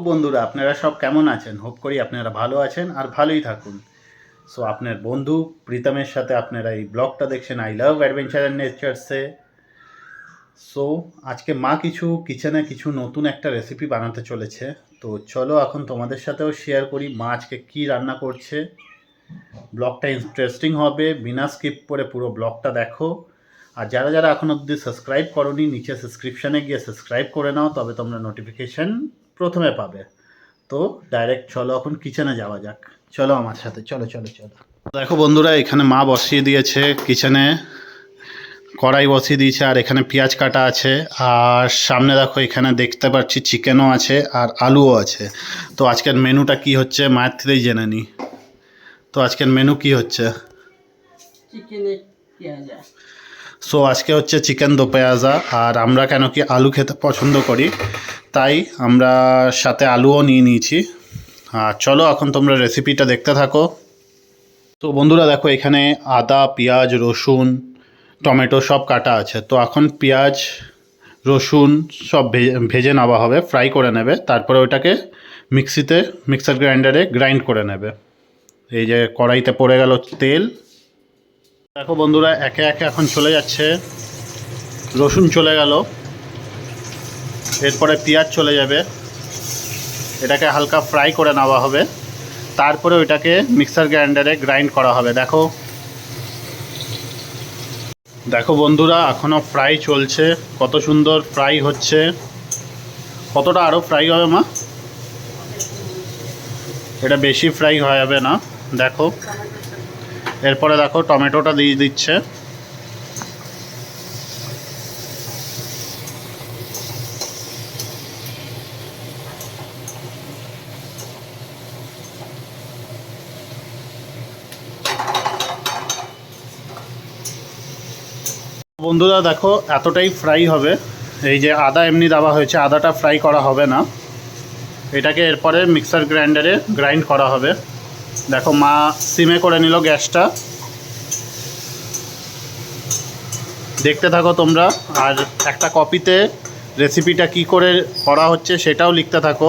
বন্ধুরা আপনারা সব কেমন আছেন? হোপ করি আপনারা ভালো আছেন আর ভালোই থাকুন। সো আপনার বন্ধু প্রীতমের সাথে আপনারা এই ব্লগটা দেখছেন আই লাভ অ্যাডভেঞ্চার অ্যান্ড নেচার্সে। সো আজকে মা কিচেনে কিছু নতুন একটা রেসিপি বানাতে চলেছে। তো চলো এখন তোমাদের সাথেও শেয়ার করি মা আজকে কী রান্না করছে। ব্লগটা ইন্টারেস্টিং হবে, বিনা স্কিপ করে পুরো ব্লগটা দেখো। আর যারা যারা এখন অবধি সাবস্ক্রাইব করোনি, নিচে সাবস্ক্রিপশানে গিয়ে সাবস্ক্রাইব করে নাও, তবে তোমরা নোটিফিকেশান প্রথমে পাবে। তো ডাইরেক্ট চলো এখন কিচেনে যাওয়া যাক। চলো আমার সাথে, চলো চলো চলো। দেখো বন্ধুরা, এখানে মা বসিয়ে দিয়েছে কিচেনে, কড়াই বসিয়ে দিয়েছে, আর এখানে পেঁয়াজ কাটা আছে, আর সামনে দেখো এখানে দেখতে পাচ্ছি চিকেনও আছে আর আলুও আছে। তো আজকের মেনুটা কি হচ্ছে মায়ের থেকেই জেনে নিই। তো আজকের মেনু কি হচ্ছে? সো আজকে হচ্ছে চিকেন দো পেঁয়াজা। আর আমরা কেন কি আলু খেতে পছন্দ করি, তাই আমরা সাথে আলুও নিয়ে নিয়েছি। আর চলো এখন তোমরা রেসিপিটা দেখতে থাকো। তো বন্ধুরা দেখো, এখানে আদা, পেঁয়াজ, রসুন, টমেটো সব কাটা আছে। তো এখন পেঁয়াজ, রসুন সব ভেজে নেওয়া হবে, ফ্রাই করে নেবে, তারপরে ওইটাকে মিক্সার গ্রাইন্ডারে গ্রাইন্ড করে নেবে। এই যে কড়াইতে পড়ে গেল তেল। দেখো বন্ধুরা, একে একে এখন চলে যাচ্ছে। রসুন চলে গেল, এরপরে পেঁয়াজ চলে যাবে, এটাকে হালকা ফ্রাই করে নেওয়া হবে, তারপরে ওইটাকে মিক্সার গ্রাইন্ডারে গ্রাইন্ড করা হবে। দেখো দেখো বন্ধুরা, এখনও ফ্রাই চলছে, কত সুন্দর ফ্রাই হচ্ছে। কতটা আরও ফ্রাই হবে মা? এটা বেশি ফ্রাই হয়ে যাবে না। দেখো এরপরে দেখো টমেটোটা দিয়ে দিচ্ছে। বন্ধুরা দেখো, এতটাই ফ্রাই হবে। এই যে আদা এমনি দেওয়া হয়েছে, আদাটা ফ্রাই করা হবে না, এটাকে এরপরে মিক্সার গ্রাইন্ডারে গ্রাইন্ড করা হবে। দেখো মা সিমে করে নিল গ্যাসটা। দেখতে থাকো তোমরা, আর একটা কপিতে রেসিপিটা কি করে করা হচ্ছে সেটাও লিখতে থাকো।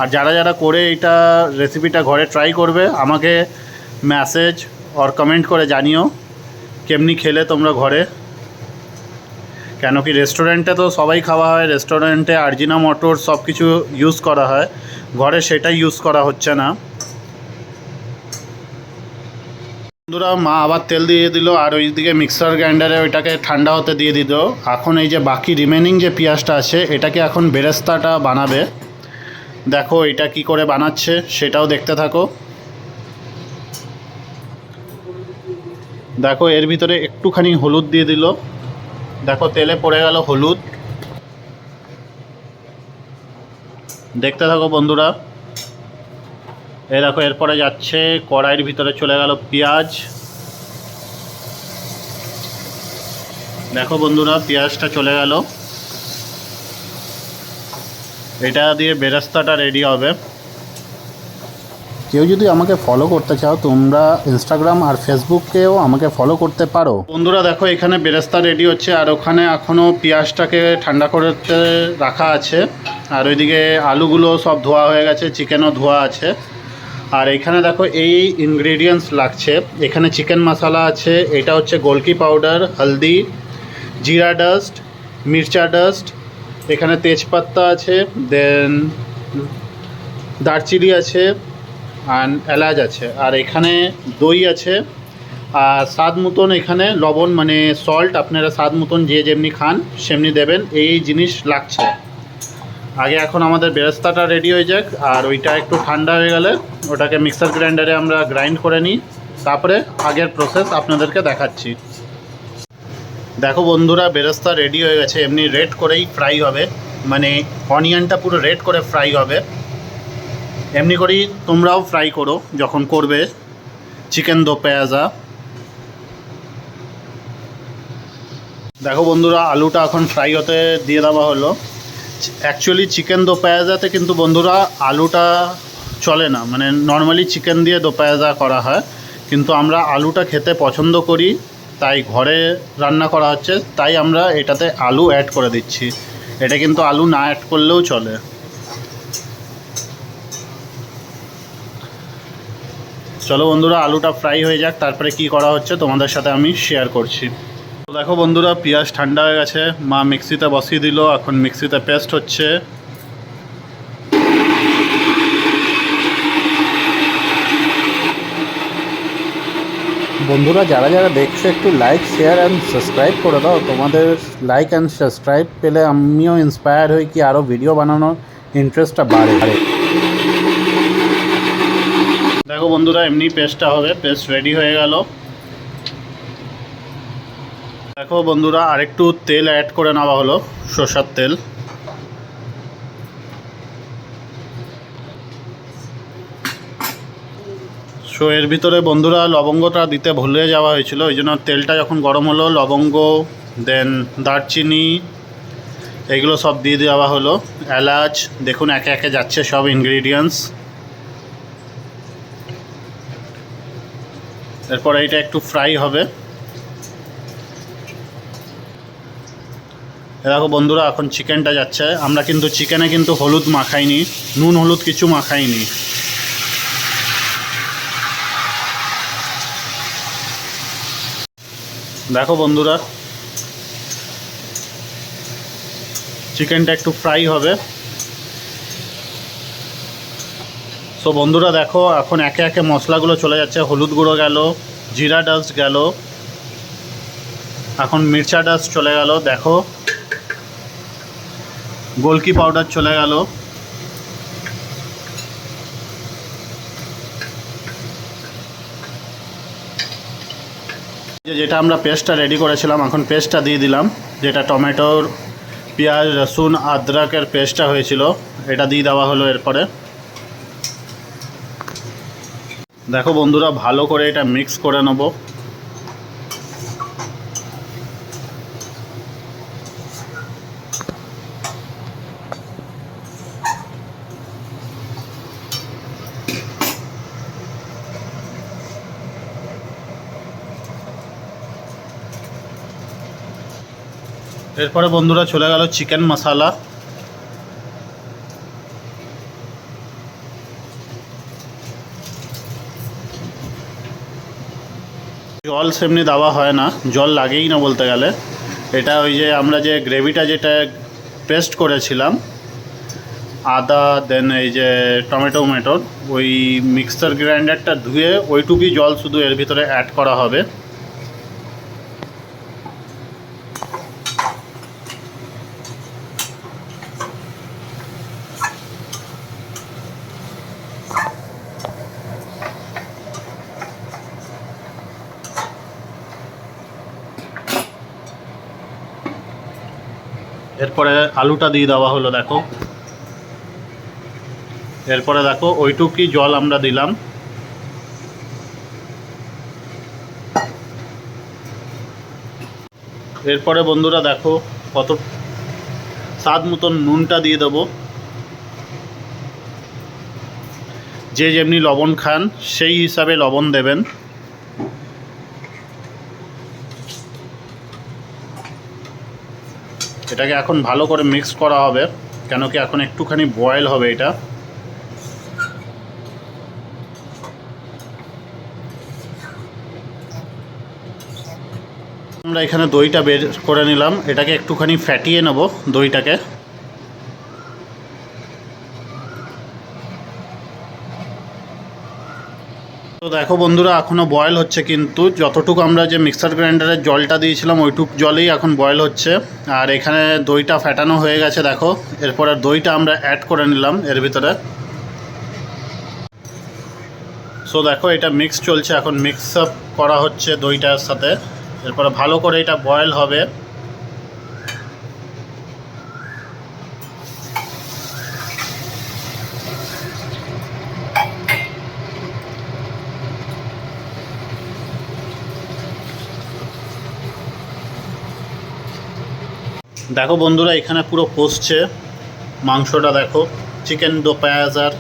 আর যারা যারা করে এটা রেসিপিটা ঘরে ট্রাই করবে, আমাকে মেসেজ অর কমেন্ট করে জানিও কেমনি খেলে তোমরা ঘরে। কেন কি রেস্টুরেন্টে তো সবাই খাওয়া হয়, রেস্টুরেন্টে আজিনোমোটোর সব কিছু ইউজ করা হয়, ঘরে সেটাই ইউজ করা হচ্ছে না। বন্ধুরা, মা আবার তেল দিয়ে দিল, আর ওইদিকে মিক্সার গ্রাইন্ডারে ওইটাকে ঠান্ডা হতে দিয়ে দিল। এখন এই যে বাকি রিমেনিং যে পেঁয়াজটা আছে, এটাকে এখন বেরেস্তাটা বানাবে। দেখো এটা কি করে বানাচ্ছে সেটাও দেখতে থাকো। দেখো এর ভিতরে একটুখানি হলুদ দিয়ে দিল। দেখো তেলে পড়ে গেল হলুদ। দেখতে থাকো বন্ধুরা। এই দেখো এরপরে যাচ্ছে কড়াইয়ের ভিতরে চলে গেল পেঁয়াজ। দেখো বন্ধুরা, পেঁয়াজটা চলে গেল, এটা দিয়ে বেরেস্তাটা রেডি হবে। কেউ যদি আমাকে ফলো করতে চাও, তোমরা ইনস্টাগ্রাম আর ফেসবুকেও আমাকে ফলো করতে পারো। বন্ধুরা দেখো, এখানে বেরেস্তা রেডি হচ্ছে, আর ওখানে এখনও পেঁয়াজটাকে ঠান্ডা করতে রাখা আছে। আর ওইদিকে আলুগুলো সব ধোয়া হয়ে গেছে, চিকেনও ধোয়া আছে। আর এখানে দেখো এই ইনগ্রেডিয়েন্টস লাগছে। এখানে চিকেন মশলা আছে, এটা হচ্ছে গোলকি পাউডার, হলদি, জিরা ডাস্ট, মির্চা ডাস্ট, এখানে তেজপাতা আছে, দেন দারচিনি আছে, আর এলাচ আছে, আর এখানে দই আছে, আর স্বাদ মতন এখানে লবণ মানে সল্ট আপনারা স্বাদ মতন যে যেমনি খান সেমনি দেবেন। এই জিনিস লাগছে। আগে এখন আমাদের বেরেস্তাটা রেডি হয়ে যাক, আর ওইটা একটু ঠান্ডা হয়ে গেলে ওটাকে মিক্সার গ্রাইন্ডারে আমরা গ্রাইন্ড করে নিই, তারপরে আগের প্রসেস আপনাদেরকে দেখাচ্ছি। দেখো বন্ধুরা, বেরেস্তা রেডি হয়ে গেছে। এমনি রেড করেই ফ্রাই হবে, মানে অনিয়নটা পুরো রেড করে ফ্রাই হবে। এমনি করেই তোমরাও ফ্রাই করো যখন করবে চিকেন দো পেঁয়াজা। দেখো বন্ধুরা, আলুটা এখন ফ্রাই হতে দিয়ে দেওয়া হলো। অ্যাকচুয়ালি চিকেন দো পেঁয়াজাতে কিন্তু বন্ধুরা আলুটা চলে না, মানে নর্মালি চিকেন দিয়ে দো পেঁয়াজা করা হয়, কিন্তু আমরা আলুটা খেতে পছন্দ করি, তাই ঘরে রান্না করা হচ্ছে, তাই আমরা এটাতে আলু অ্যাড করে দিচ্ছি। এটা কিন্তু আলু না অ্যাড করলেও চলে। চলো বন্ধুরা আলুটা ফ্রাই হয়ে যাক, তারপরে কি করা হচ্ছে তোমাদের সাথে আমি শেয়ার করছি। তো দেখো বন্ধুরা পেঁয়াজ ঠান্ডা হয়ে গেছে, মা মিক্সিতে বসিয়ে দিল, এখন মিক্সিতে পেস্ট হচ্ছে। বন্ধুরা যারা যারা দেখছো একটু লাইক শেয়ার অ্যান্ড সাবস্ক্রাইব করে দাও, তোমাদের লাইক অ্যান্ড সাবস্ক্রাইব পেলে আমিও ইন্সপায়ার হই কি আরও ভিডিও বানানোর ইন্টারেস্টটা বাড়ে। দেখো বন্ধুরা এমনি পেস্টটা হবে, পেস্ট রেডি হয়ে গেল। দেখো বন্ধুরা আরেকটু তেল অ্যাড করে নেওয়া হলো, সরষের তেল। সো এর ভিতরে বন্ধুরা লবঙ্গটা দিতে ভুলে যাওয়া হয়েছিল, ওই জন্য তেলটা যখন গরম হলো লবঙ্গ দেন দারচিনি এগুলো সব দিয়ে দেওয়া হলো, এলাচ। দেখুন একে একে যাচ্ছে সব ইনগ্রিডিয়েন্টস। এরপর এইটা একটু ফ্রাই হবে। দেখো বন্ধুরা এখন চিকেনটা যাচ্ছে। আমরা কিন্তু চিকেনে কিন্তু হলুদ মাখাইনি, নুন হলুদ কিছু মাখাইনি। দেখো বন্ধুরা চিকেনটা একটু ফ্রাই হবে। সো বন্ধুরা দেখো এখন একে একে মশলাগুলো চলে যাচ্ছে। হলুদ গুঁড়ো গেল, জিরা ডাস্ট গেল, এখন মির্চা ডাস্ট চলে গেল, দেখো গোলকি পাউডার চলে গেল। যেটা আমরা পেস্টটা রেডি করেছিলাম এখন পেস্টটা দিয়ে দিলাম, যেটা টমেটোর পেঁয়াজ রসুন আদরকের পেস্টটা হয়েছিল, এটা দিয়ে দেওয়া হলো। এরপরে দেখো বন্ধুরা ভালো করে এটা মিক্স করে নেব। এরপরে বন্ধুরা চলে গেল চিকেন মশলা। জল সেমনি দেওয়া হয় না, জল লাগেই না বলতে গেলে। এটা ওই যে আমরা যে গ্রেভিটা যেটা পেস্ট করেছিলাম আদা দেন এই যে টমেটোর ওই মিক্সার গ্রাইন্ডারটা ধুয়ে ওইটুকুই জল শুধু এর ভিতরে অ্যাড করা হবে। এরপরে আলুটা দিয়ে দেওয়া হলো। দেখো এরপরে দেখো ওইটুকুই জল আমরা দিলাম। এরপরে বন্ধুরা দেখো কত স্বাদ মতন নুনটা দিয়ে দেবো। যে যেমনি লবণ খান সেই হিসাবে লবণ দেবেন। এটাকে এখন ভালো করে মিক্স করা হবে, কেন কি এখন একটুখানি বয়েল হবে এটা। আমরা এখানে দইটা বের করে নিলাম, এটাকে একটুখানি ফ্যাটিয়ে নেব দইটাকে। তো দেখো বন্ধুরা এখনও বয়েল হচ্ছে, কিন্তু যতটুকু আমরা যে মিক্সার গ্রাইন্ডারের জলটা দিয়েছিলাম ওইটুক জলেই এখন বয়েল হচ্ছে। আর এখানে দইটা ফ্যাটানো হয়ে গেছে দেখো। এরপরে দইটা আমরা অ্যাড করে নিলাম এর ভিতরে। সো দেখো এটা মিক্স চলছে, এখন মিক্স আপ করা হচ্ছে দইটার সাথে। এরপরে ভালো করে এটা বয়েল হবে। দেখো বন্ধুরা এখানে পুরো কষছে মাংসটা। দেখো চিকেন দো পেঁয়াজ। আর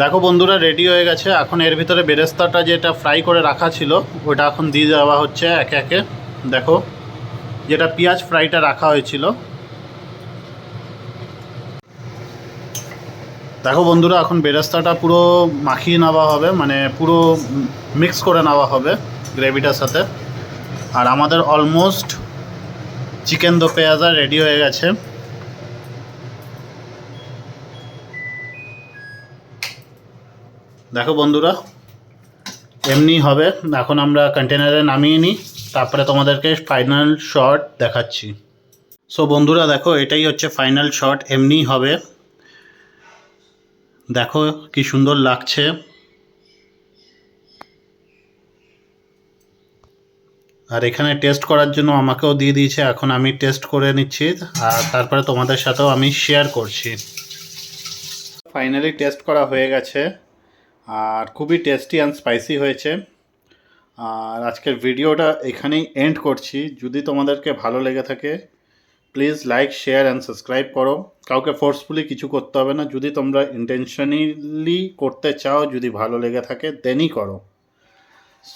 দেখো বন্ধুরা রেডি হয়ে গেছে। এখন এর ভিতরে বেরেস্তাটা যেটা ফ্রাই করে রাখা ছিল ওটা এখন দিয়ে দেওয়া হচ্ছে একে একে। দেখো, যেটা পেঁয়াজ ফ্রাইটা রাখা হয়েছিল। দেখো বন্ধুরা, এখন বেরেস্তাটা পুরো মাখিয়ে নেওয়া হবে, মানে পুরো মিক্স করে নেওয়া হবে গ্রেভিটার সাথে। আর আমাদের অলমোস্ট চিকেন দো পেঁয়াজা রেডি হয়ে গেছে। দেখো বন্ধুরা, এমনি হবে। এখন আমরা কন্টেনারে নামিয়ে নিই, তারপরে তোমাদেরকে ফাইনাল শট দেখাচ্ছি। সো বন্ধুরা দেখো, এটাই হচ্ছে ফাইনাল শট, এমনি হবে। দেখো কি সুন্দর লাগছে। আর এখানে টেস্ট করার জন্য আমাকেও দিয়ে দিয়েছে, এখন আমি টেস্ট করে নিচ্ছি আর তারপরে তোমাদের সাথেও আমি শেয়ার করছি। ফাইনালি টেস্ট করা হয়ে গেছে আর খুবই টেস্টি অ্যান্ড স্পাইসি হয়েছে। আর আজকের ভিডিওটা এখানেই এন্ড করছি। যদি তোমাদেরকে ভালো লেগে থাকে please like, share and subscribe করো। কাউকে ফোর্সফুলি কিছু করতে হবে না, যদি তোমরা ইন্টেনশনালি করতে চাও, যদি ভালো লেগে থাকে দেনই করো।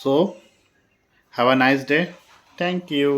So have a nice day, thank you.